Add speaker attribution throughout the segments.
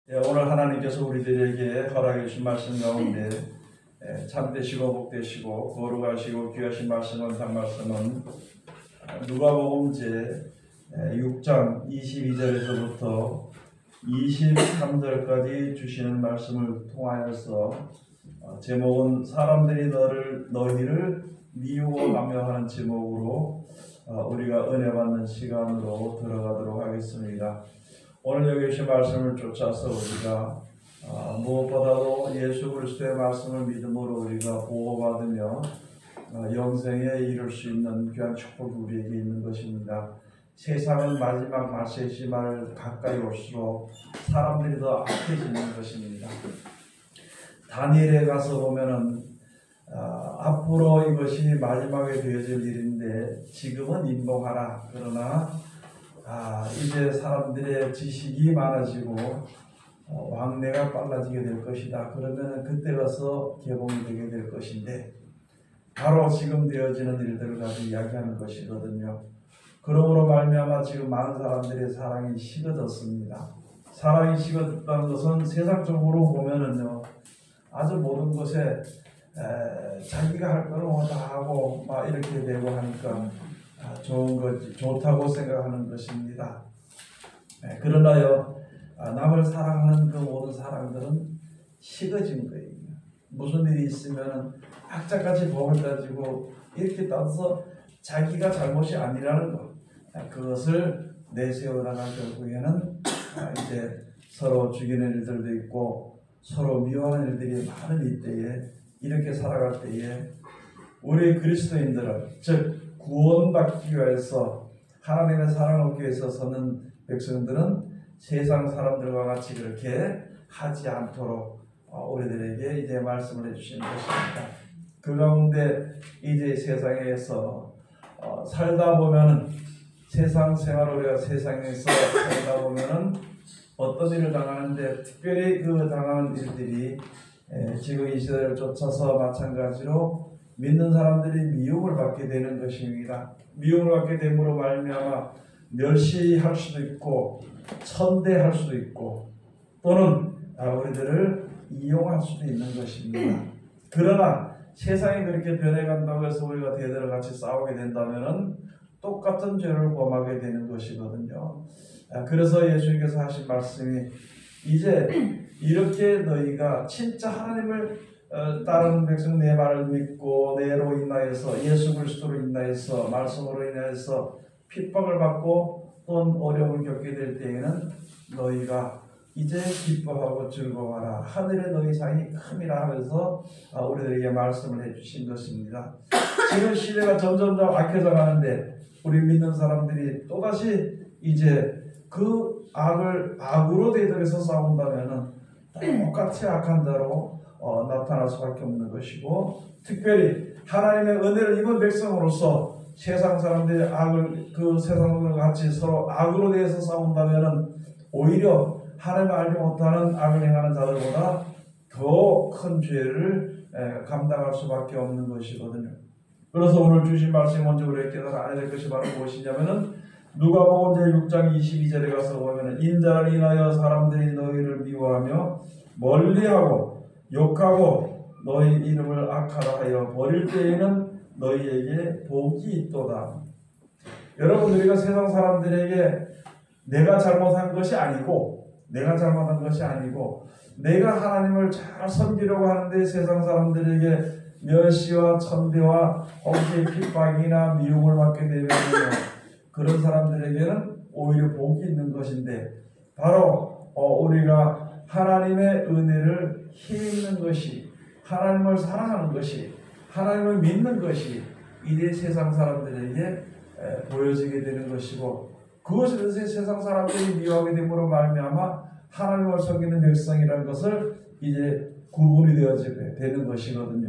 Speaker 1: 오늘 하나님께서 우리들에게 허락해 주신 말씀 가운데 참되시고 복되시고 거룩하시고 귀하신 말씀은 단 말씀은 누가복음 제 6장 22절에서부터 23절까지 주시는 말씀을 통하여서 제목은 사람들이 너희를 미워하며 하는 제목으로 우리가 은혜 받는 시간으로 들어가도록 하겠습니다. 오늘 여기 주신 말씀을 쫓아서 우리가 무엇보다도 예수 그리스도의 말씀을 믿음으로 우리가 보호받으며 영생에 이룰 수 있는 귀한 축복이 우리에게 있는 것입니다. 세상은 마지막 말세시말 가까이 올수록 사람들이 더 악해지는 것입니다. 다니엘에 가서 보면은 앞으로 이것이 마지막에 되어질 일인데 지금은 인봉하라. 그러나 이제 사람들의 지식이 많아지고 왕래가 빨라지게 될 것이다. 그러면 그때 가서 개봉이 되게 될 것인데 바로 지금 되어지는 일들을 가지고 이야기하는 것이거든요. 그러므로 말미암아 지금 많은 사람들의 사랑이 식어졌습니다. 사랑이 식어졌다는 것은 세상적으로 보면은요, 아주 모든 것에 자기가 할 거는 다 하고 막 이렇게 되고 하니까 좋은 거지, 좋다고 생각하는 것입니다. 그러나요, 남을 사랑하는 그 모든 사랑들은 식어진 거예요. 무슨 일이 있으면 악자같이 법을 따지고 이렇게 따져서 자기가 잘못이 아니라는 것, 그것을 내세우다가 결국에는 이제 서로 죽이는 일들도 있고 서로 미워하는 일들이 많은 이때에, 이렇게 살아갈 때에 우리 그리스도인들은, 즉 구원받기 위해서 하나님의 사랑을 얻기 위해서 서는 백성들은 세상 사람들과 같이 그렇게 하지 않도록 우리들에게 이제 말씀을 해주시는 것입니다. 그 가운데 이제 세상에서 살다 보면은, 세상 생활을 우리가 세상에서 살다 보면은 어떤 일을 당하는데, 특별히 그 당하는 일들이 지금 이 시대를 쫓아서 마찬가지로 믿는 사람들이 미움을 받게 되는 것입니다. 미움을 받게 됨으로 말미암아 멸시할 수도 있고 천대할 수도 있고 또는 우리들을 이용할 수도 있는 것입니다. 그러나 세상이 그렇게 변해간다고 해서 우리가 대대로 같이 싸우게 된다면은 똑같은 죄를 범하게 되는 것이거든요. 그래서 예수님께서 하신 말씀이, 이제 이렇게 너희가 진짜 하나님을 다른 백성 내 말을 믿고 내로 인하여서 예수 그리스도로 인하여서 말씀으로 인하여서 핍박을 받고 또는 어려움을 겪게 될 때에는 너희가 이제 기뻐하고 즐거워하라. 하늘의 너희 상이 큼이라 하면서 우리들에게 말씀을 해주신 것입니다. 지금 시대가 점점 더 악해져 가는데 우리 믿는 사람들이 또다시 이제 그 악으로 대적해서 싸운다면은 똑같이 악한 자로 나타날 수밖에 없는 것이고, 특별히 하나님의 은혜를 입은 백성으로서 세상 사람들이 그 세상과 같이 서로 악으로 대해서 싸운다면은 오히려 하나님을 알지 못하는 악을 행하는 자들보다 더 큰 죄를 감당할 수밖에 없는 것이거든요. 그래서 오늘 주신 말씀 먼저 우리에게 깨달아야 될 것이 바로 무엇이냐면은 누가복음 제 6장 22절에 가서 보면은 인자를 인하여 사람들이 너희를 미워하며 멀리하고 욕하고 너희 이름을 악하라 하여 버릴 때에는 너희에게 복이 있도다. 여러분, 우리가 세상 사람들에게 내가 잘못한 것이 아니고 내가 하나님을 잘 섬기려고 하는데 세상 사람들에게 멸시와 천대와 혹시 핍박이나 미움을 받게 되면 그런 사람들에게는 오히려 복이 있는 것인데, 바로 우리가 하나님의 은혜를 힘입는 것이, 하나님을 사랑하는 것이, 하나님을 믿는 것이 이제 세상 사람들에게 보여지게 되는 것이고, 그것을 세상 사람들이 미워하게 됨으로 말미암아 하나님을 섬기는 백성이라는 것을 이제 구분이 되어지게 되는 것이거든요.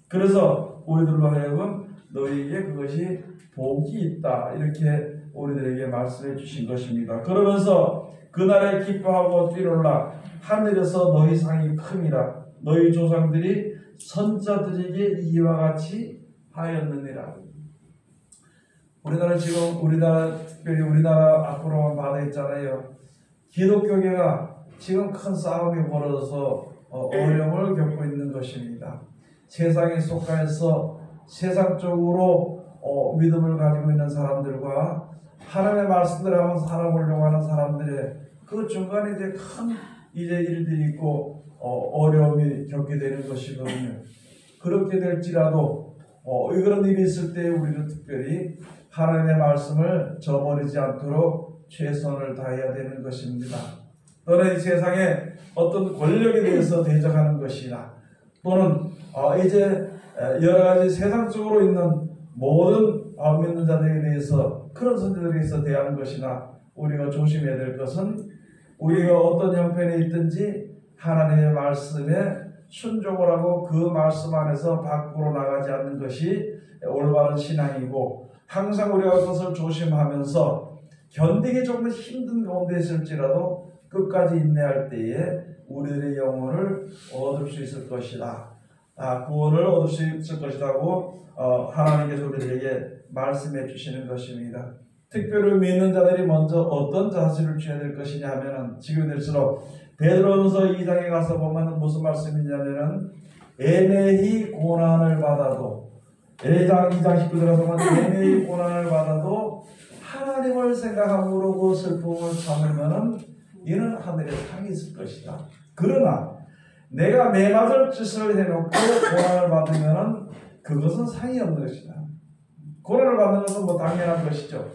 Speaker 1: 그래서 우리들로 하여금 너희에게 그것이 복이 있다, 이렇게 우리들에게 말씀해 주신 것입니다. 그러면서 그날에 기뻐하고 뛰놀라. 하늘에서 너희 상이 큼이라. 너희 조상들이 선자들에게 이와 같이 하였느니라. 우리나라 지금 특별히 우리나라 앞으로만 받아 있잖아요. 기독교계가 지금 큰 싸움이 벌어져서 어려움을 겪고 있는 것입니다. 세상에 속하여서 세상적으로 믿음을 가지고 있는 사람들과 하나님의 말씀대로 하면서 살아보려고 하는 사람들의 그 중간에 이제 큰 일들이 있고 어려움이 겪게 되는 것이거든요. 그렇게 될지라도 그런 일이 있을 때 우리는 특별히 하나님의 말씀을 저버리지 않도록 최선을 다해야 되는 것입니다. 또는 이 세상에 어떤 권력에 대해서 대적하는 것이나 또는 이제 여러 가지 세상적으로 있는 모든 믿는 자들에 대해서 그런 선지자들에 대해서 대하는 것이나 우리가 조심해야 될 것은 우리가 어떤 형편에 있든지 하나님의 말씀에 순종을 하고 그 말씀 안에서 밖으로 나가지 않는 것이 올바른 신앙이고, 항상 우리가 그것을 조심하면서 견디기 조금 힘든 가운데 있을지라도 끝까지 인내할 때에 우리들의 영혼을 얻을 수 있을 것이다. 구원을 얻을 수 있을 것이라고 하나님께서 우리들에게 말씀해 주시는 것입니다. 특별히 믿는 자들이 먼저 어떤 자세를 취해야 될 것이냐 하면은, 지금 될수록 베드로전서 2장에 가서 보면 무슨 말씀이냐면은, 애매히 고난을 받아도, 2장 19절에 가서 보면 애매히 고난을 받아도 하나님을 생각함으로 그 슬픔을 참으면은 이는 하늘에 상이 있을 것이다. 그러나 내가 매맞을 짓을 해놓고 고난을 받으면은 그것은 상이 없는 것이다. 고난을 받는 것은 당연한 것이죠.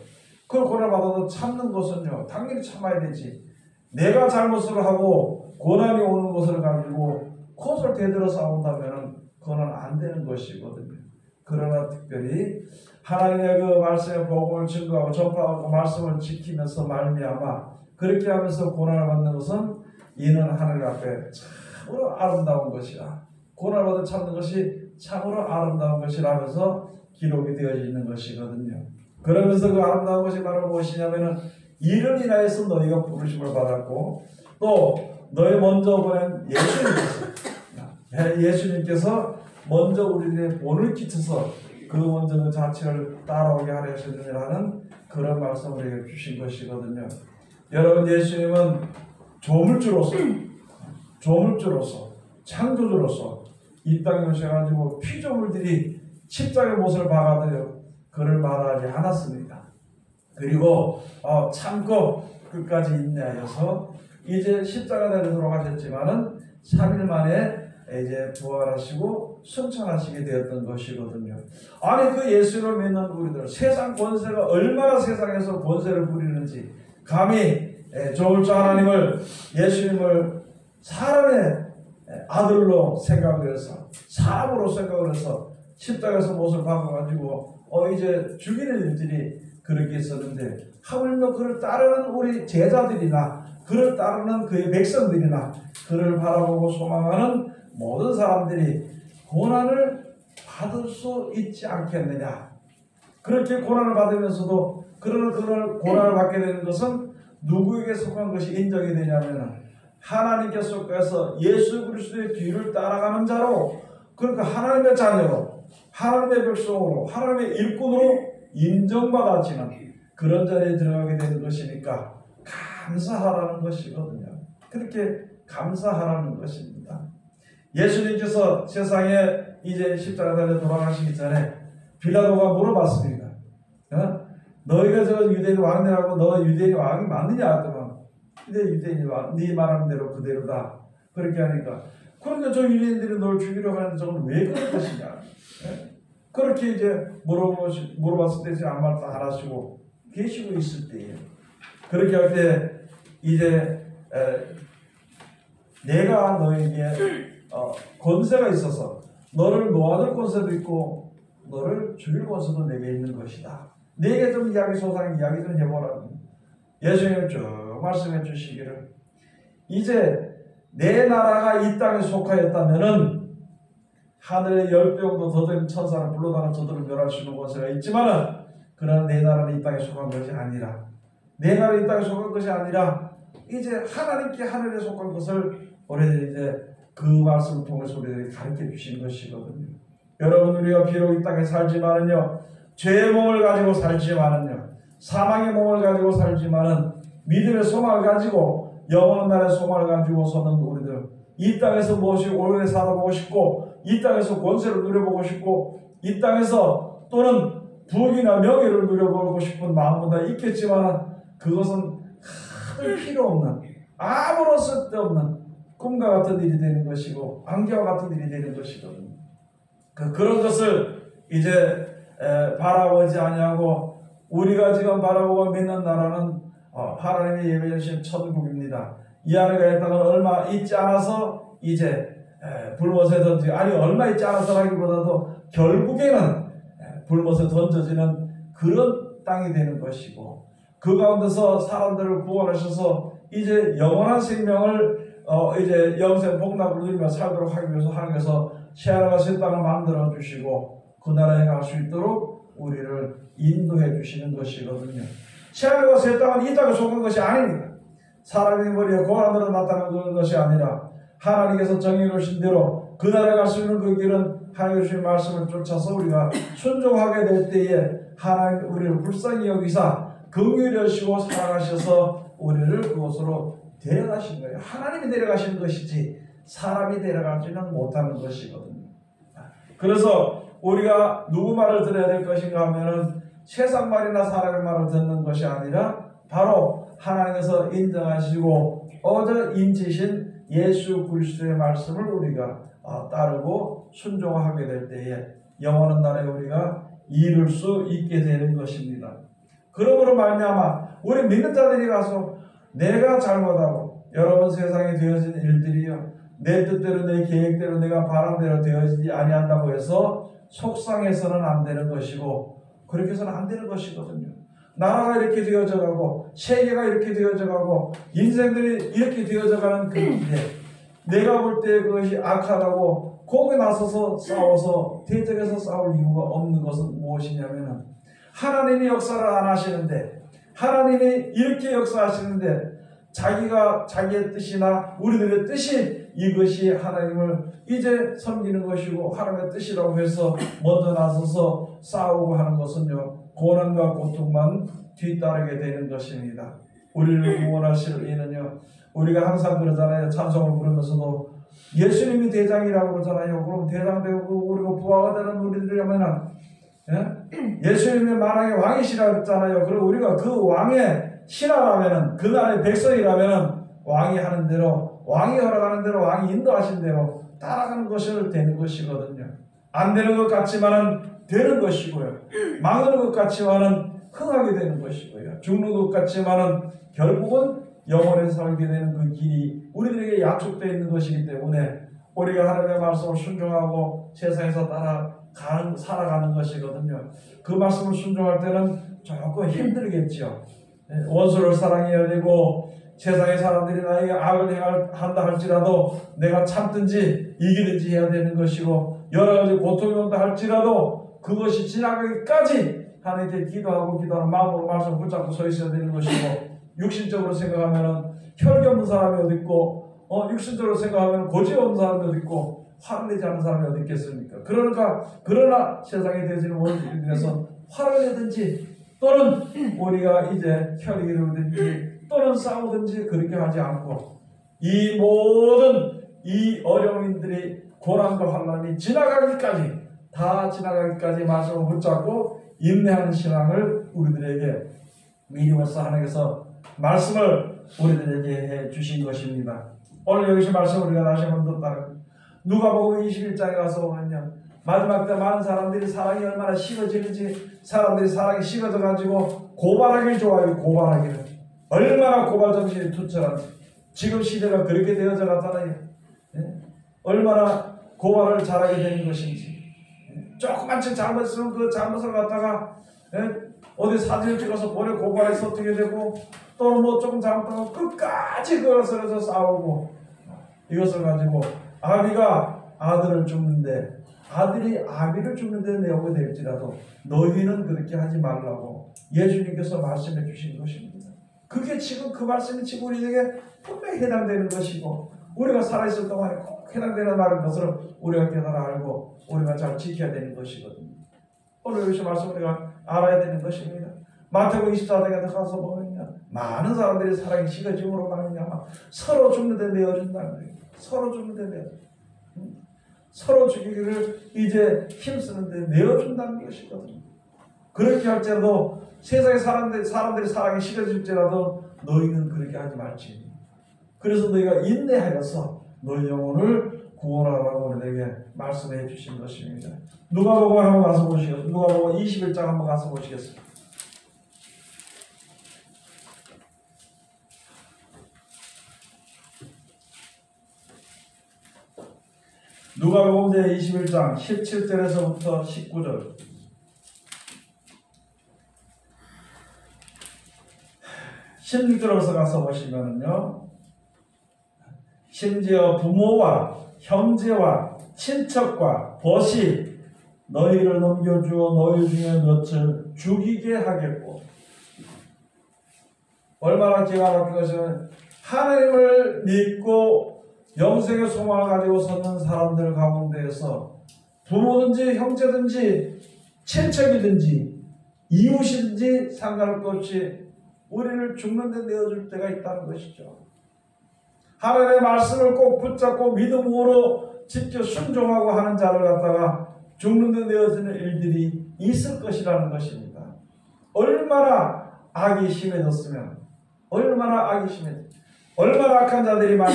Speaker 1: 그 고난을 받아도 참는 것은요, 당연히 참아야 되지. 내가 잘못을 하고 고난이 오는 것을 가지고 콧을 대들어 싸운다면 그건 안 되는 것이거든요. 그러나 특별히 하나님의 그 말씀의 복음을 증거하고 전파하고 말씀을 지키면서 말미암아 그렇게 하면서 고난을 받는 것은 이는 하늘 앞에 참으로 아름다운 것이라, 고난을 받아 참는 것이 참으로 아름다운 것이라면서 기록이 되어 있는 것이거든요. 그러면서 그 아름다운 것이 바로 무엇이냐면은, 이를 인하여서 너희가 부르심을 받았고, 또 너희 먼저 보낸 예수님께서 먼저 우리들의 본을 끼쳐서 그 먼저 그 자체를 따라오게 하려 하셨느니라는 그런 말씀을 우리에게 주신 것이거든요. 여러분, 예수님은 조물주로서 창조주로서 이 땅에 오셔가지고 피조물들이 십자가의 못을 박아도요 그를 말하지 않았습니다. 그리고 참고 끝까지 인내하여서 이제 십자가에 돌아가셨지만은 3일 만에 이제 부활하시고 승천하시게 되었던 것이거든요. 아니, 그 예수를 믿는 우리들, 세상 권세가 얼마나 세상에서 권세를 부리는지, 감히 조물주 하나님을, 예수님을 사람의 아들로 생각을 해서, 사람으로 생각을 해서 십자가에서 못을 박아가지고 이제 죽이는 일들이 그렇게 있었는데, 하물며 그를 따르는 우리 제자들이나 그를 따르는 그의 백성들이나 그를 바라보고 소망하는 모든 사람들이 고난을 받을 수 있지 않겠느냐. 그렇게 고난을 받으면서도 그런 고난을 받게 되는 것은 누구에게 속한 것이 인정이 되냐면, 하나님께 속해서 예수 그리스도의 뒤를 따라가는 자로, 그러니까 하나님의 자녀로, 하나님의 백성으로, 하나님의 일꾼으로 인정받아지는 그런 자리에 들어가게 되는 것이니까 감사하라는 것이거든요. 그렇게 감사하라는 것입니다. 예수님께서 세상에 이제 십자가 달려 돌아가시기 전에 빌라도가 물어봤습니다. 너희가 저 유대인 왕이라고, 너 유대인 왕이 맞느냐? 그러면 유대인이 왕, 네 말하는 대로 그대로다. 그렇게 하니까, 그런데 저 유대인들이 널 죽이려고 하는데 저건 왜 그럴 것이냐? 그렇게 이제 물어봤을 때 아무 말도 안 하시고 계시고 있을 때예요. 그렇게 할 때 이제 내가 너에게 권세가 있어서 너를 놓아줄 권세도 있고 너를 죽일 권세도 내게 있는 것이다. 내게 좀 소상 이야기 좀 해보라고 예수님은 쭉 말씀해 주시기를, 이제 내 나라가 이 땅에 속하였다면은 하늘의 10배 정도 더 된 천사를 불러다가 저들을 멸할 수 있는 권세가 있지만은, 그러나 내 나라는 이 땅에 속한 것이 아니라, 내 나라는 이 땅에 속한 것이 아니라 이제 하나님께 하늘에 속한 것을 우리 이제 그 말씀을 통해서 우리에게 가르쳐 주신 것이거든요. 여러분, 우리가 비록 이 땅에 살지만은요, 죄의 몸을 가지고 살지만은요, 사망의 몸을 가지고 살지만은 믿음의 소망을 가지고 영원한 날의 소망을 가지고서는 우리들 이 땅에서 무엇이 오래 살아보고 싶고, 이 땅에서 권세를 누려보고 싶고, 이 땅에서 또는 부귀나 명예를 누려보고 싶은 마음보다 있겠지만, 그것은 하늘 필요 없는, 아무런 쓸데없는 꿈과 같은 일이 되는 것이고 안개와 같은 일이 되는 것이거든요. 그런 것을 이제 바라보지 아니하고, 우리가 지금 바라보고 믿는 나라는 하나님이 예배해 주신 천국입니다. 이 안에 있다가 얼마 있지 않아서 이제 불못에 던지, 아니 얼마 있지 않아서라기보다도 결국에는 불못에 던져지는 그런 땅이 되는 것이고, 그 가운데서 사람들을 구원하셔서 이제 영원한 생명을 이제 영생 복락을 누리며 살도록 하기 위해서 하나님께서 새하늘과 새 땅을 만들어 주시고 그 나라에 갈 수 있도록 우리를 인도해 주시는 것이거든요. 새하늘과 새 땅은 이 땅에 속한 것이 아닙니다. 사람의 머리에 고난으로 나타나는 것이 아니라 하나님께서 정해놓으신 대로 그 나라에 갈 수 있는 그 길은 하나님의 주신 말씀을 쫓아서 우리가 순종하게 될 때에 하나님 우리를 불쌍히 여기사 긍휼히 여시고 사랑하셔서 우리를 그곳으로 데려가신 거예요. 하나님이 데려가시는 것이지 사람이 데려가지는 못하는 것이거든요. 그래서 우리가 누구 말을 들어야 될 것인가 하면은 세상 말이나 사람의 말을 듣는 것이 아니라 바로 하나님께서 인정하시고 얻어 인치신 예수 그리스도의 말씀을 우리가 따르고 순종하게 될 때에 영원한 날에 우리가 이룰 수 있게 되는 것입니다. 그러므로 말미암아 우리 믿는 자들이 가서 내가 잘못하고 여러분 세상에 되어진 일들이요 내 뜻대로 내 계획대로 내가 바람대로 되어지지 아니한다고 해서 속상해서는 안 되는 것이고, 그렇게 해서는 안 되는 것이거든요. 나라가 이렇게 되어져 가고 세계가 이렇게 되어져 가고 인생들이 이렇게 되어져 가는 그 길에 내가 볼 때 그것이 악하다고 거기에 나서서 싸워서 대적해서 싸울 이유가 없는 것은 무엇이냐면, 하나님이 역사를 안 하시는데, 하나님이 이렇게 역사하시는데 자기가 자기의 뜻이나 우리들의 뜻이 이것이 하나님을 이제 섬기는 것이고 하나님의 뜻이라고 해서 먼저 나서서 싸우고 하는 것은요 고난과 고통만 뒤따르게 되는 것입니다. 우리를 구원하실 이는요, 우리가 항상 그러잖아요. 찬송을 부르면서도 예수님이 대장이라고 그러잖아요. 그럼 대장 되고 우리가 부하가 되는 우리들이라면은 예수님이 만왕의 왕이시라고 그랬잖아요. 그리고 우리가 그 왕의 신하라면은, 그 나라의 백성이라면은 왕이 하는 대로, 왕이 허락하는 대로, 왕이 인도하신 대로 따라가는 것이 되는 것이거든요. 안 되는 것 같지만은 되는 것이고요. 망하는 것 같지만은 흥하게 되는 것이고요. 죽는 것 같지만은 결국은 영원히 살게 되는 그 길이 우리들에게 약속되어 있는 것이기 때문에 우리가 하나님의 말씀을 순종하고 세상에서 살아가는 것이거든요. 그 말씀을 순종할 때는 조금 힘들겠죠. 원수를 사랑해야 되고 세상의 사람들이 나에게 악을 한다 할지라도 내가 참든지 이기든지 해야 되는 것이고, 여러 가지 고통이 온다 할지라도 그것이 지나가기까지 하나님께 기도하는 마음으로 말씀을 붙잡고 서 있어야 되는 것이고, 육신적으로 생각하면 혈기 없는 사람이 어디 있고 육신적으로 생각하면 고집 없는 사람이 어디 있고 화를 내지 않는 사람이 어디 있겠습니까? 그러나 세상에 되어지는 원수들에 대해서 화를 내든지 또는 우리가 이제 혈기를 이루든지 또는 싸우든지 그렇게 하지 않고 이 모든 이 어려움들이 고난과 환난이 다 지나가기까지 말씀을 붙잡고 인내하는 신앙을 우리들에게 미리 벌써 하나님께서 말씀을 우리들에게 해 주신 것입니다. 오늘 여기서 말씀 우리가 다시 한번 듣다가 누가복음 21장에 가서 보면요, 마지막 때 많은 사람들이 사랑이 얼마나 식어지는지, 사람들이 사랑이 식어져 가지고 고발하기를 좋아해요. 고발하기를 얼마나 고발 정신이 투철한지. 지금 시대가 그렇게 되어져 갔잖아요. 얼마나 고발을 잘하게 되는 것인지. 조그만 책 잘못했으면 그 잘못을 갖다가 어디 사진을 찍어서 보내 고발해서 어떻게 되고, 또는 뭐 조금 잘못하면 끝까지 그것을 해서 싸우고, 이것을 가지고 아비가 아들을 죽는데 아들이 아비를 죽는데 내오게 될지라도 너희는 그렇게 하지 말라고 예수님께서 말씀해 주신 것입니다. 그게 지금 그 말씀이 지금 우리에게 분명히 해당되는 것이고, 우리가 살아있을 동안에 꼭 해당되는 말인 것을 우리가 깨달아 알고 우리가 잘 지켜야 되는 것이거든요. 오늘 여기서 말씀 우리가 알아야 되는 것입니다. 마태복음 24장에 가서 보면요, 많은 사람들이 사랑이 식어짐으로 말미암아 서로 죽는 데 내어준다는 거예요. 서로 죽는 데 내어준다. 서로 죽이기를 이제 힘쓰는 데 내어준다는 것이거든요. 그렇게 할지라도 세상의 사람들이 사랑이 식어질지라도 너희는 그렇게 하지 말지. 그래서 너희가 인내하여서 너희 영혼을 구원하라고 우리에게 말씀해 주신 것입니다. 누가복음 한번 가서 보시겠습니다. 누가복음 21장 한번 가서 보시겠습니다. 누가복음 제21장 17절에서부터 19절. (16절에서) 가서 보시면은요, 심지어 부모와 형제와 친척과 벗이 너희를 넘겨주어 너희 중에 몇을 죽이게 하겠고. 얼마나 기가 막힌 것은 하나님을 믿고 영생의 소망을 가지고 서는 사람들 가운데에서 부모든지 형제든지 친척이든지 이웃이든지 상관할 것 없이 우리를 죽는 데 내어줄 때가 있다는 것이죠. 하나님의 말씀을 꼭 붙잡고 믿음으로 지켜 순종하고 하는 자를 갖다가 죽는 데 내어지는 일들이 있을 것이라는 것입니다. 얼마나 악이 심해졌으면, 얼마나 악한 자들이 많이,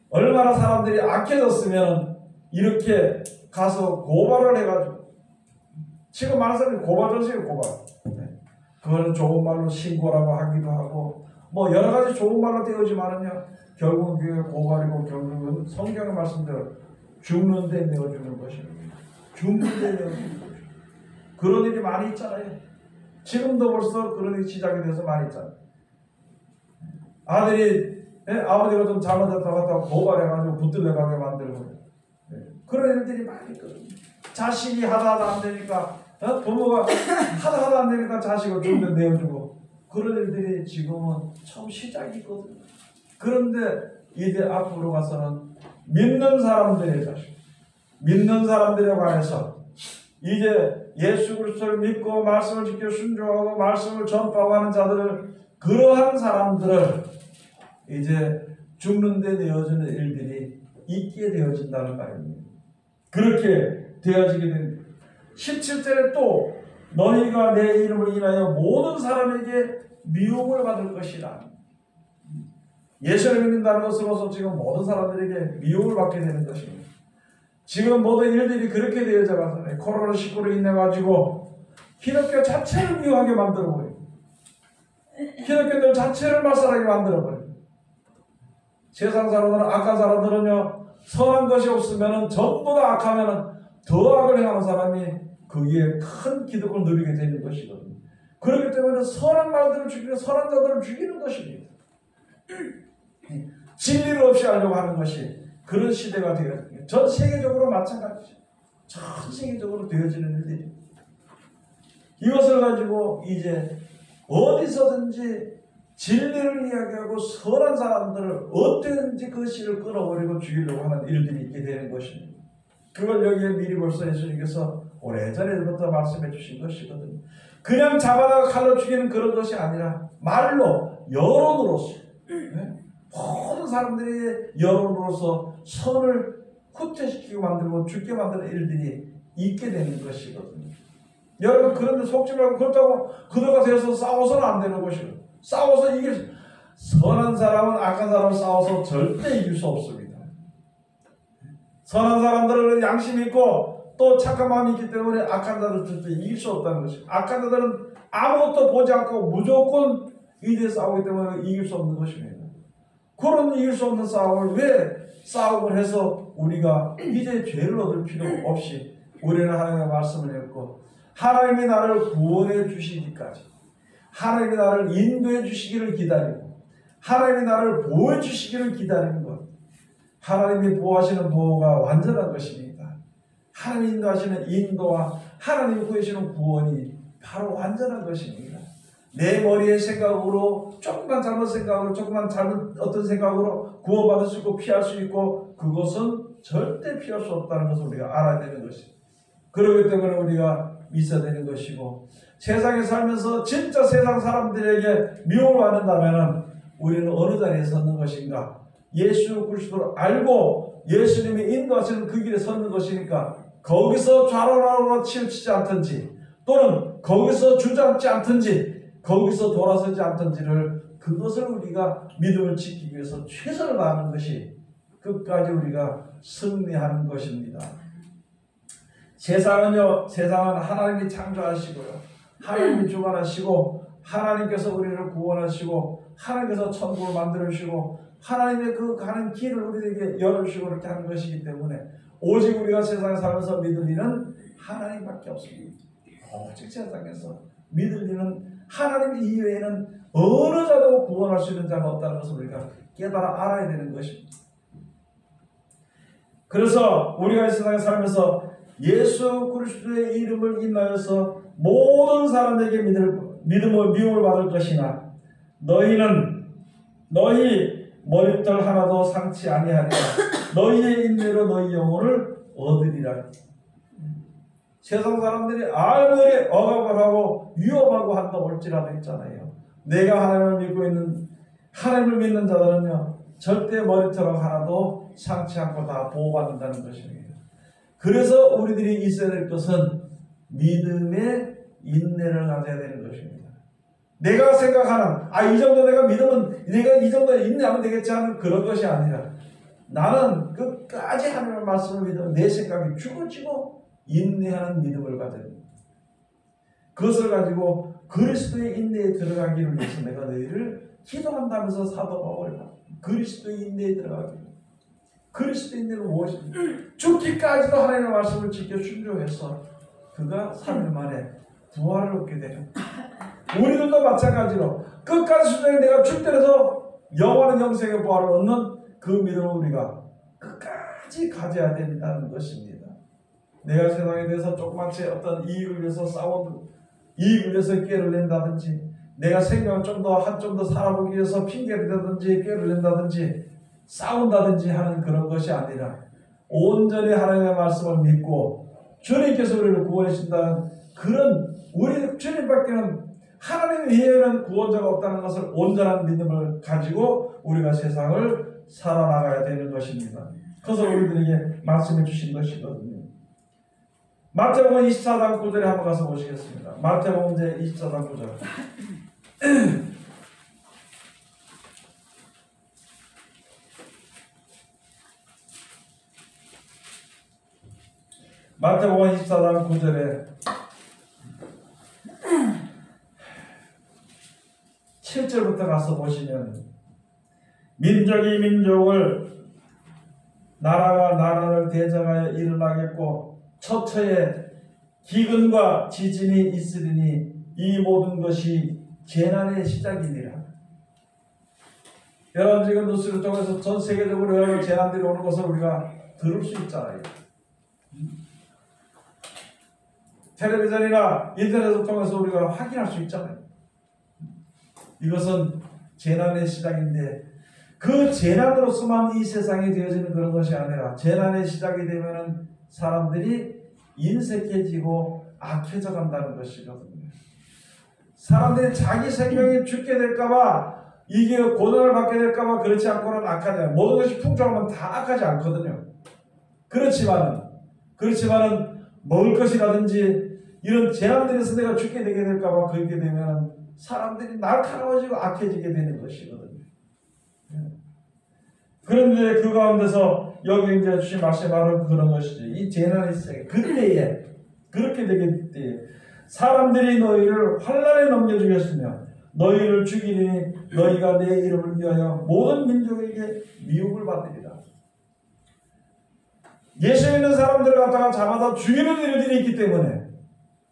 Speaker 1: 얼마나 사람들이 악해졌으면 이렇게 가서 고발을 해가지고, 지금 많은 사람들이 고발전세요, 고발. 그거는 좋은 말로 신고라고 하기도 하고 뭐 여러 가지 좋은 말로 떼어지만은요, 결국은 그게 고발이고 결국은 성경의 말씀대로 죽는 데 내어주는 것입니다. 죽는 데 내어주는 것입니다. 그런 일이 많이 있잖아요. 지금도 벌써 그런 일이 시작이 돼서 많이 있잖아요. 아들이 아버지가 좀 잘못했다고 고발해가지고 붙들려가게 만들고 그런 일들이 많이 있거든요. 자식이 하다 안 되니까 부모가 하다 안 되니까 자식을 죽는 데 내어주고 그런 일들이 지금은 처음 시작이거든요. 그런데 이제 앞으로 가서는 믿는 사람들의 자식, 믿는 사람들에 관해서 이제 예수 그리스도를 믿고 말씀을 지켜 순종하고 말씀을 전파하고 하는 자들을, 그러한 사람들을 이제 죽는 데 내어주는 일들이 있게 되어진다는 말입니다. 그렇게 되어지게 됩니다. 17절에 또 너희가 내 이름을 인하여 모든 사람에게 미움을 받을 것이라. 예수를 믿는다는 것으로서 지금 모든 사람들에게 미움을 받게 되는 것입니다. 지금 모든 일들이 그렇게 되어져가서 코로나19로 인해가지고 기독교 자체를 미워하게 만들어버려요. 기독교들 자체를 말살하게 만들어버려요. 세상 사람들은, 악한 사람들은요, 선한 것이 없으면 전부 다 악하면 더 악을 행하는 사람이 거기에 큰 기득권을 누리게 되는 것이거든요. 그렇기 때문에 선한 말들을 죽이고 선한 자들을 죽이는 것입니다. 진리를 없이 하려고 하는 것이 그런 시대가 되어집니다. 전 세계적으로 마찬가지죠. 전 세계적으로 되어지는 일들이. 이것을 가지고 이제 어디서든지 진리를 이야기하고 선한 사람들을 어떻게든지 그 씨를 끊어버리고 죽이려고 하는 일들이 있게 되는 것입니다. 그걸 여기에 미리 벌써 예수님께서 오래전에부터 말씀해 주신 것이거든요. 그냥 잡아다가 칼로 죽이는 그런 것이 아니라 말로, 여론으로서, 모든 사람들이 여론으로서 선을 후퇴시키고 만들고 죽게 만드는 일들이 있게 되는 것이거든요. 여러분, 그런데 속지 말고 그렇다고 그들과 되어서 싸워서는 안 되는 것이고, 싸워서 이길, 선한 사람은 악한 사람을 싸워서 절대 이길 수 없습니다. 선한 사람들은 양심이 있고 또 착한 마음이 있기 때문에 악한 자들을 절대 이길 수 없다는 것입니다. 악한 자들은 아무것도 보지 않고 무조건 이대 싸우기 때문에 이길 수 없는 것입니다. 그런 이길 수 없는 싸움을 왜 싸움을 해서 우리가 이제 죄를 얻을 필요 없이 우리는 하나님의 말씀을 읽고 하나님이 나를 구원해 주시기까지, 하나님이 나를 인도해 주시기를 기다리고 하나님이 나를 보호해 주시기를 기다리는 것, 하나님이 보호하시는 보호가 완전한 것입니다. 하나님이 인도하시는 인도와 하나님이 구해주시는 구원이 바로 완전한 것입니다. 내 머리의 생각으로 조금만 잘못 생각으로 조금만 잘못 어떤 생각으로 구원받을 수 있고 피할 수 있고 그것은 절대 피할 수 없다는 것을 우리가 알아야 되는 것입니다. 그렇기 때문에 우리가 있어야 되는 것이고 세상에 살면서 진짜 세상 사람들에게 미움을 받는다면 우리는 어느 자리에 섰는 것인가? 예수 그리스도를 알고 예수님이 인도하시는 그 길에 섰는 것이니까 거기서 좌로우로 치우치지 않든지 또는 거기서 주저앉지 않든지 거기서 돌아서지 않든지를 그것을 우리가 믿음을 지키기 위해서 최선을 다하는 것이 끝까지 우리가 승리하는 것입니다. 세상은 하나님이 창조하시고요. 하나님이 주관하시고 하나님께서 우리를 구원하시고 하나님께서 천국을 만들어주시고 하나님의 그 가는 길을 우리에게 열어주시고 그렇게 하는 것이기 때문에 오직 우리가 세상에 살면서 믿을 일은 하나님밖에 없습니다. 오직 세상에서 믿을 일은 하나님 이외에는 어느 자도 구원할 수 있는 자가 없다는 것을 우리가 깨달아 알아야 되는 것입니다. 그래서 우리가 이 세상에 살면서 예수 그리스도의 이름을 인하여서 모든 사람에게 미움을 받을 것이나 너희 머리털 하나도 상치 아니하리라. 너희의 인내로 너희 영혼을 얻으리라. 세상 사람들이 아무리 억압을 하고 위협하고 한다고 할지라도 있잖아요. 내가 하나님을 믿는 자들은요 절대 머리털 하나도 상치 않고 다 보호받는다는 것입니다. 그래서 우리들이 있어야 될 것은 믿음의 인내를 가져야 되는 것입니다. 내가 생각하는 이 정도 내가 믿으면 내가 이 정도 인내하면 되겠지 하는 그런 것이 아니라 나는 끝까지 하나님의 말씀을 믿으면 내 생각이 죽어지고 인내하는 믿음을 가져야 됩니다. 그것을 가지고 그리스도의 인내에 들어가기를 위해서 내가 너희를 기도한다면서 사도 바울이 그리스도의 인내에 들어가기를. 그리스도의 인내는 무엇입니까? 죽기까지도 하나님의 말씀을 지켜 순종해서 그가 3일 만에 부활을 얻게 되는. 우리들도 마찬가지로 끝까지 순종해 내가 죽더라도 영원한 영생의 부활을 얻는 그 믿음을 우리가 끝까지 가져야 된다는 것입니다. 내가 세상에 대해서 조그맣게 어떤 이익을 위해서 이익을 위해서 꾀를 낸다든지 내가 생명을 좀 더 살아보기 위해서 핑계를 대든지 꾀를 낸다든지 싸운다든지 하는 그런 것이 아니라 온전히 하나님의 말씀을 믿고 주님께서 우리를 구원해 주신다는 그런 우리 주님밖에는 하나님 외에는 구원자가 없다는 것을 온전한 믿음을 가지고 우리가 세상을 살아나가야 되는 것입니다. 그래서 우리들에게 말씀해 주신 것이거든요. 마태복음 24장 9절에 한번 가서 보시겠습니다. 마태복음 24장 9절. 마태복음 24장 9절에 7절부터 가서 보시면 민족이 민족을 나라가 나라를 대적하여 일어나겠고 처처에 기근과 지진이 있으리니 이 모든 것이 재난의 시작이니라. 여러분 지금 뉴스를 통해서 전 세계적으로 여러 재난들이 오는 것을 우리가 들을 수 있잖아요. 텔레비전이나 인터넷을 통해서 우리가 확인할 수 있잖아요. 이것은 재난의 시작인데 그 재난으로서만 이 세상이 되어지는 그런 것이 아니라 재난의 시작이 되면은 사람들이 인색해지고 악해져 간다는 것이거든요. 사람들이 자기 생명이 죽게 될까봐 이게 고난을 받게 될까봐 그렇지 않고는 악하지 않아요. 모든 것이 풍족하면 다 악하지 않거든요. 그렇지만은 먹을 것이라든지 이런 재난들에서 내가 죽게 되게 될까봐 그렇게 되면 사람들이 날카로워지고 악해지게 되는 것이거든요. 그런데 그 가운데서 여기 이제 주신 말씀이 바로 그런 것이지. 이 재난이 있어요. 그때에 그렇게 되게 때에 사람들이 너희를 환난에 넘겨주겠으며 너희를 죽이니 너희가 내 이름을 위하여 모든 민족에게 미움을 받으리라. 예수 믿는 사람들을 갖다가 잡아다 죽이는 일들이 있기 때문에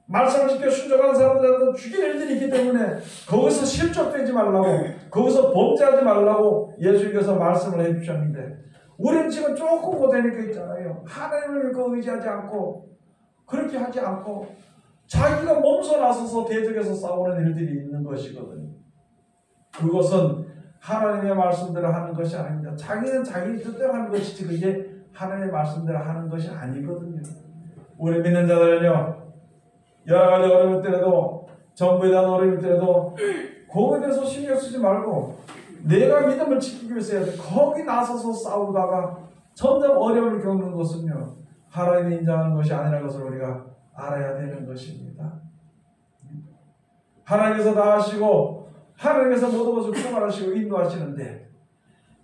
Speaker 1: 말씀을 지켜 순종하는 사람들한테 죽이는 일들이 있기 때문에 거기서 실족되지 말라고 거기서 범죄하지 말라고 예수님께서 말씀을 해주셨는데 우리는 지금 조금 고되니까 있잖아요. 하나님을 믿고 의지하지 않고 그렇게 하지 않고 자기가 몸소 나서서 대적해서 싸우는 일들이 있는 것이거든요. 그것은 하나님의 말씀대로 하는 것이 아닙니다. 자기는 자기 뜻대로 하는 것이지 그게 하나님의 말씀대로 하는 것이 아니거든요. 우리 믿는 자들은요 여러 가지 어려울 때라도 정부에 대한 어려움이 있더라도 거기에 대해서 신경 쓰지 말고 내가 믿음을 지키기 위해서 해야 돼. 거기 나서서 싸우다가 점점 어려움을 겪는 것은요, 하나님이 인정하는 것이 아니라는 것을 우리가 알아야 되는 것입니다. 하나님께서 다 하시고 하나님께서 모든 것을 충만하시고 인도하시는데,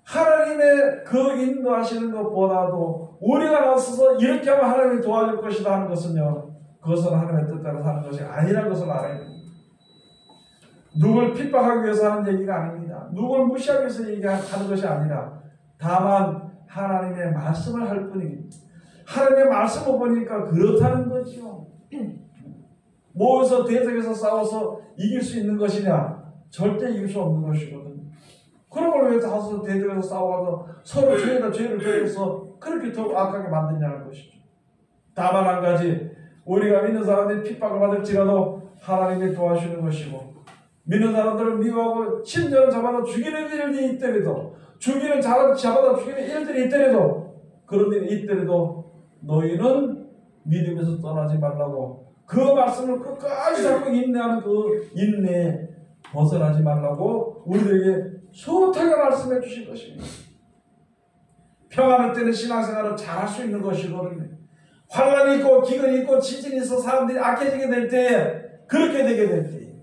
Speaker 1: 하나님의 그 인도하시는 것보다도 우리가 나서서 이렇게 하면 하나님이 도와줄 것이다 하는 것은요, 그것은 하나님의 뜻대로 사는 것이 아니라는 것을 알아야 됩니다. 누굴 핍박하기 위해서 하는 얘기가 아닙니다. 누굴 무시하기 위해서 얘기하는 것이 아니라 다만 하나님의 말씀을 할 뿐입니다. 하나님의 말씀을 보니까 그렇다는 거죠. 모여서 대적에서 싸워서 이길 수 있는 것이냐? 절대 이길 수 없는 것이거든요. 그런 걸 왜 다서 대적에서 싸워서 서로 죄에다 죄를 더해서 그렇게 더 악하게 만드냐는 것이죠. 다만 한 가지, 우리가 믿는 사람들이 핍박을 받을지라도 하나님이 도와주는 것이고, 믿는 사람들을 미워하고 심지어는 잡아다 죽이는 일이 있더라도, 잡아다 죽이는 일들이 있더라도, 그런 일이 있더라도 너희는 믿음에서 떠나지 말라고, 그 말씀을 끝까지 잡고 인내하는 그 인내에 벗어나지 말라고 우리들에게 소타게 말씀해 주신 것입니다. 평안할 때는 신앙생활을 잘할 수 있는 것이거든요. 환란이 있고 기근이 있고 지진이 있어 사람들이 악해지게 될 때에, 그렇게 되게 될 때에,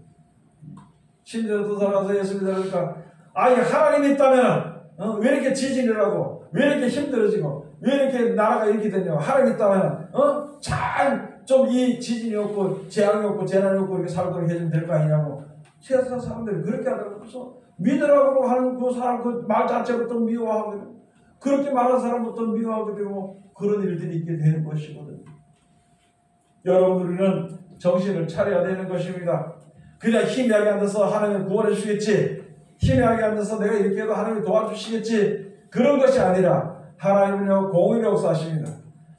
Speaker 1: 심지어 또 살아서 예수 믿으니까 아니 하나님이 있다면 왜 이렇게 지진이 라고, 왜 이렇게 힘들어지고, 왜 이렇게 나라가 이렇게 되냐고, 하나님 있다면 잘 좀 이 지진이 없고 재앙이 없고 재난이 없고 이렇게 살도록 해주면 될 거 아니냐고 세상 사람들이 그렇게 하더라고요. 그래서 믿으라고 하는 그 사람 그 말 자체부터 미워하거든요. 그렇게 말하는 사람부터 미워하게 되고 그런 일들이 있게 되는 것이거든요. 여러분, 우리는 정신을 차려야 되는 것입니다. 그냥 희미하게 앉아서 하나님이 구원해 주시겠지, 희미하게 앉아서 내가 이렇게 해도 하나님이 도와주시겠지, 그런 것이 아니라 하나님은요 공의로 역사하십니다.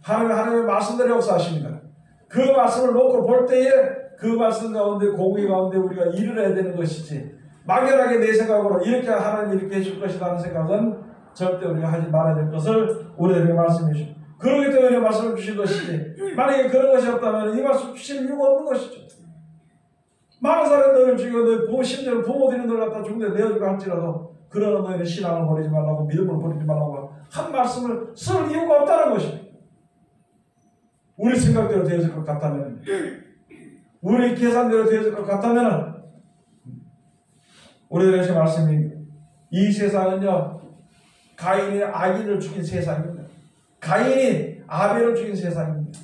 Speaker 1: 하나님의 말씀대로 역사하십니다. 그 말씀을 놓고 볼 때에 그 말씀 가운데, 공의 가운데 우리가 일을 해야 되는 것이지, 막연하게 내 생각으로 이렇게 하나님이 이렇게 해줄 것이다 하는 생각은 절대 우리가 하지 말아야 될 것을 우리에게 말씀해 주십니다. 그러기 때문에 말씀을 주신 것이지, 만약에 그런 것이 없다면 이 말씀 주실 이유가 없는 것이죠. 많은 사람이 너를 죽이고 너희 심지어 부모들이 너를 갖다 죽는데 내어주고 할지라도 그러나 너희는 신앙을 버리지 말라고, 믿음을 버리지 말라고 한 말씀을 쓸 이유가 없다는 것입니다. 우리 생각대로 되어질 것 같다면, 우리 계산대로 되어질 것 같다면, 우리들의 말씀입니다. 이 세상은요 가인이 아기를 죽인 세상입니다. 가인이 아벨을 죽인 세상입니다.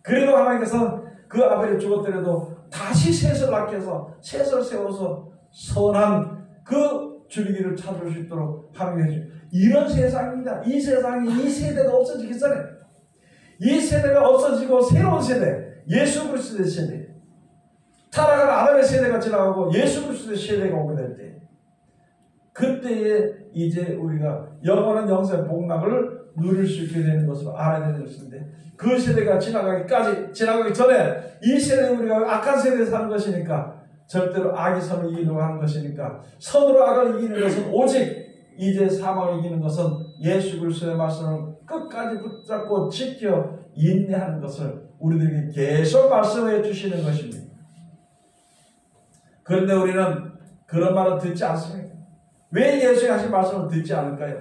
Speaker 1: 그래도 하나님께서는 그 아벨이 죽었더라도 다시 셋을 낳게 해서 셋을 세워서 선한 그 줄기를 찾을 수 있도록 하는 것이죠. 이런 세상입니다. 이 세상이, 이 세대가 없어지기 전에, 이 세대가 없어지고 새로운 세대, 예수 그리스도의 세대, 타락한 아담의 세대가 지나가고 예수 그리스도의 세대가 오게 될 때, 그때에 이제 우리가 영원한 영생 복락을 누릴 수 있게 되는 것으로 알아야 되는 것인데, 그 세대가 지나가기 전에 이 세대, 우리가 악한 세대에 사는 것이니까 절대로 악이 선을 이기려고 하는 것이니까, 선으로 악을 이기는 것은 오직 이제 사망을 이기는 것은 예수 그리스도의 말씀을 끝까지 붙잡고 지켜 인내하는 것을 우리들에게 계속 말씀해 주시는 것입니다. 그런데 우리는 그런 말을 듣지 않습니다. 왜 예수의 하신 말씀을 듣지 않을까요?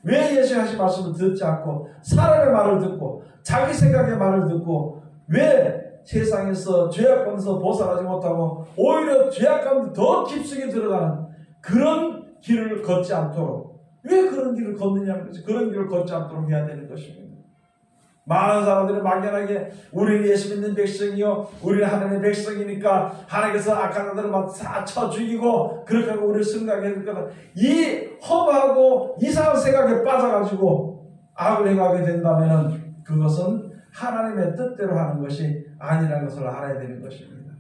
Speaker 1: 왜 예수의 하신 말씀을 듣지 않고 사람의 말을 듣고 자기 생각의 말을 듣고 왜 세상에서 죄악 가운데서 벗어나지 못하고 오히려 죄악 가운데 더 깊숙이 들어가는 그런 길을 걷지 않도록, 왜 그런 길을 걷느냐는 거죠. 그런 길을 걷지 않도록 해야 되는 것입니다. 많은 사람들은 막연하게 우리는 예수 믿는 백성이요, 우리는 하나님의 백성이니까 하나님께서 악한 자들을 막 다 쳐 죽이고 그렇게 하고 우리를 승리하게 해줄 거다, 이 허무하고 이상한 생각에 빠져가지고 악을 행하게 된다면 그것은 하나님의 뜻대로 하는 것이 아니라는 것을 알아야 되는 것입니다.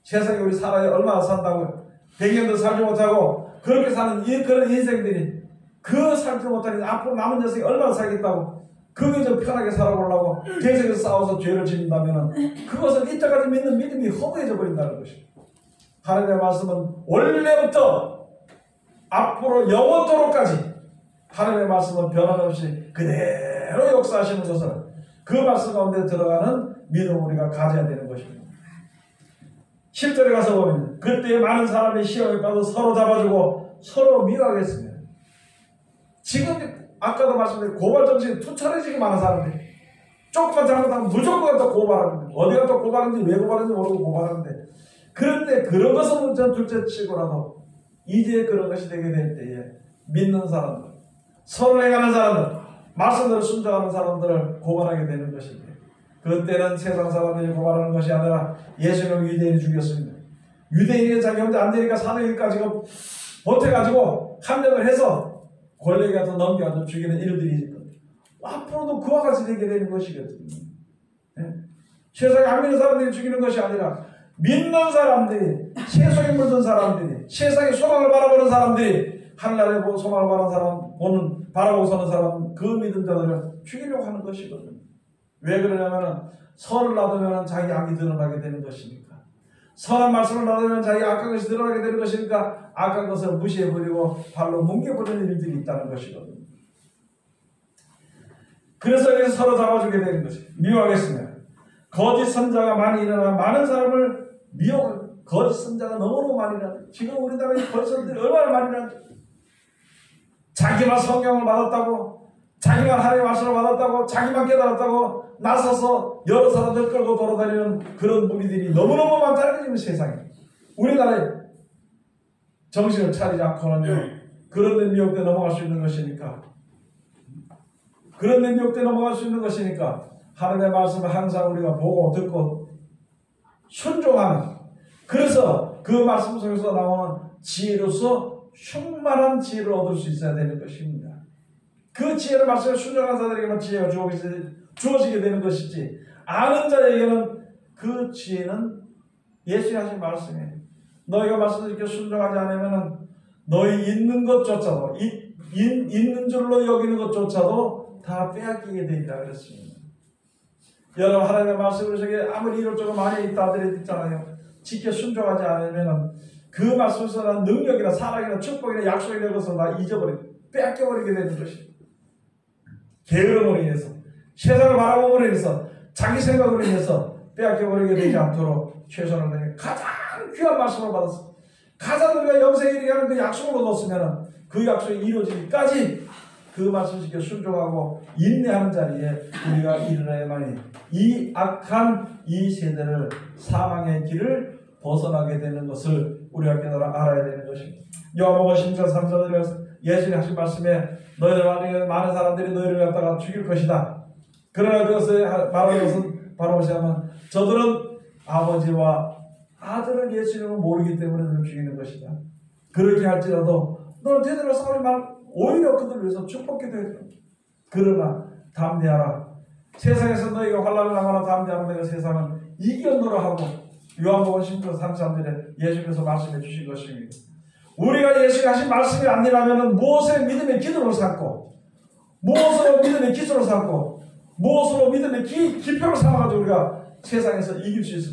Speaker 1: 세상에 우리 살아야 얼마나 산다고요? 100년도 살지 못하고 그렇게 사는 그런 인생들이, 그 살지 못하는 앞으로 남은 녀석이 얼마나 살겠다고, 그게 좀 편하게 살아보려고 대적에서 싸워서 죄를 짓는다면 그것은 이때까지 믿는 믿음이 허무해져 버린다는 것입니다. 하나님의 말씀은 원래부터 앞으로 영원토록까지 하나님의 말씀은 변함없이 그대로 역사하시는 것을, 그 말씀 가운데 들어가는 믿음을 우리가 가져야 되는 것입니다.
Speaker 2: 10절에 가서 보면 그때 많은 사람이 시험에 빠져 서로 잡아주고 서로 미워하겠습니다. 지금 아까도 말씀드린 고발정신이 투철해지게 많은 사람들이 조금만 잘못하면 무조건 또 고발하는데 어디가 또 고발하는지 왜 고발하는지 모르고 고발하는데 그런데 그런 것은 전 둘째치고라도 이제 그런 것이 되게 될 때에 믿는 사람들, 선을 행하는 사람들, 말씀대로 순종하는 사람들을 고발하게 되는 것인데 그때는 세상 사람들이 고발하는 것이 아니라 예수님을 유대인이 죽였습니다. 유대인이 자기 혼자 안 되니까 사내일까지 보태가지고 함정을 해서 권력에 더 넘겨가지고 죽이는 일들이 있거든요. 앞으로도 그와 같이 되게 되는 것이거든요. 네? 세상에 안 믿는 사람들이 죽이는 것이 아니라 믿는 사람들이, 세상에 물든 사람들이, 세상에 소망을 바라보는 사람들이, 하늘나라에 소망을 바라보는 사람, 바라보고 서는 사람, 그 믿은 자들을 죽이려고 하는 것이거든요. 왜 그러냐면 선을 놔두면 자기 악이 드러나게 되는 것이니까. 선한 말씀을 놔두면 자기 악한 것이 드러나게 되는 것이니까 악한 것을 무시해버리고 발로 뭉개버리는 일들이 있다는 것이거든요. 그래서 여기서 서로 잡아주게 되는 것이 미워하겠습니다. 거짓 선자가 많이 일어나 많은 사람을 거짓 선자가 너무너무 많이 일어나. 지금 우리나라에 거짓 선자들이 얼마나 많이 일어나. 자기만 성경을 받았다고, 자기만 하나님의 말씀을 받았다고, 자기만 깨달았다고 나서서 여러 사람들 끌고 돌아다니는 그런 무리들이 너무너무 많다는 거죠. 세상에. 우리나라에 정신을 차리지 않고는요 그런 데 미혹돼 넘어갈 수 있는 것이니까, 그런 데 미혹돼 넘어갈 수 있는 것이니까 하나님의 말씀을 항상 우리가 보고 듣고 순종하는, 그래서 그 말씀 속에서 나오는 지혜로서 충만한 지혜를 얻을 수 있어야 되는 것입니다. 그 지혜를 말씀에 순종한 자들에게만 지혜가 주어지게 되는 것이지, 아는 자에게는 그 지혜는 예수님 하신 말씀이에요. 너희가 말씀을 이렇게 순종하지 않으면 너희 있는 것조차도 있는 줄로 여기는 것조차도 다 빼앗기게 되리라 그랬습니다. 여러분, 하나님의 말씀을 저게 아무리 이럴저럴 많이 있다 하더라도 있잖아요. 지켜 순종하지 않으면 그 말씀에서 난 능력이나 사랑이나 축복이나 약속이나 것을 다 잊어버리고 빼앗겨버리게 되는 것입니다. 게으름으로 인해서, 세상을 바라봄으로 인해서, 자기 생각으로 인해서 빼앗겨버리게 되지 않도록 최선을 다해 가장 귀한 말씀을 받았어. 가장 우리가 영생에 이르게 하는 그 약속을 얻었으면 그 약속이 이루어지기까지 그 말씀 지켜 순종하고 인내하는 자리에 우리가 이르러야만이 이 악한 이 세대를 사망의 길을 벗어나게 되는 것을 우리가 깨달아 알아야 되는 것입니다. 요한복음 10장 3절에 예수님이 하신 말씀에 너희들 만약에 많은 사람들이 너희를 갖다가 죽일 것이다. 그러나 그것을 말하는 것은 바로 뭐냐면 저들은 아버지와 아들을 예수님을 모르기 때문에 너를 죽이는 것이다. 그렇게 할지라도 너는 제대로 싸우지 말, 오히려 그들을 위해서 축복기도 해줘. 그러나 담대하라. 세상에서 너희가 환난을 당하나 담대하라. 내가 세상을 이겼노라 하고 요한복음 10장 33절에 예수님께서 말씀해 주신 것입니다. 우리가 예수가 하신 말씀이 아니라면 무엇의 믿음의 기도를 삼고, 무엇으로 믿음의 기초를 삼고, 무엇으로 믿음의 기표를 삼아가지고 우리가 세상에서 이길 수 있을까?